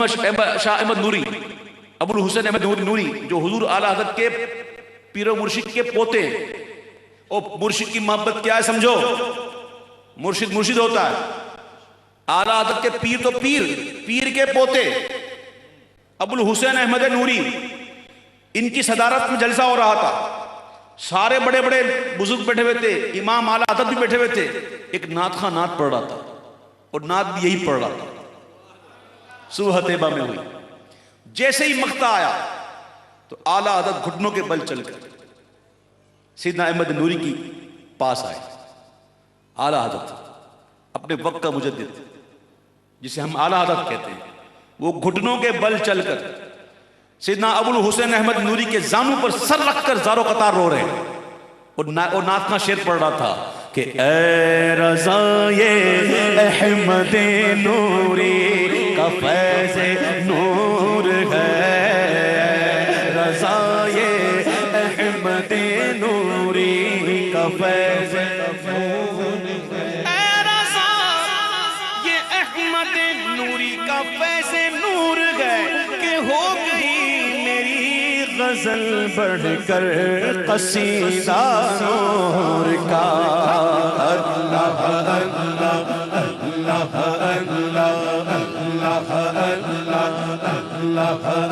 شاہ احمد نوری، ابو الحسین احمد نوری، جو حضور اعلیٰ حضرت کے پیر و مرشد کے پوتے ہیں۔ اور مرشد کی محبت کیا ہے سمجھو، مرشد مرشد ہوتا ہے، اعلیٰ حضرت کے پیر تو پیر، پیر کے پوتے ابو الحسین احمد نوری، ان کی صدارت میں جلسہ ہو رہا تھا، سارے بڑے بڑے بزرگ بیٹھے ہوئے تھے، امام اعلیٰ حضرت بھی بیٹھے ہوئے تھے۔ ایک نعت خواں نعت پڑھ رہا تھا، اور نعت بھی یہی پڑھ رہا تھا، صبح طیبہ میں ہوئی۔ جیسے ہی مقطع آیا تو اعلیٰ حضرت گھٹنوں کے بل چل کر سیدنا احمد نوری کی پاس آئے۔ اعلیٰ حضرت اپنے وقت کا مجدد، جسے ہم اعلیٰ حضرت کہتے ہیں، وہ گھٹنوں کے بل چل کر سیدنا ابو الحسین احمد نوری کے زانوں پر سر رکھ کر زارو قطار رو رہے ہیں، اور نعت خواں شعر پڑھ رہا تھا کہ اے رضائے احمد نوری کا فیض نور ہے، رضائے احمد نوری کا فیض نور ہے، اے رضا یہ احمد نوری کا فیض نور ہے، کہ ہو گئی میری غزل بڑھ کر قصیدہ نور کا۔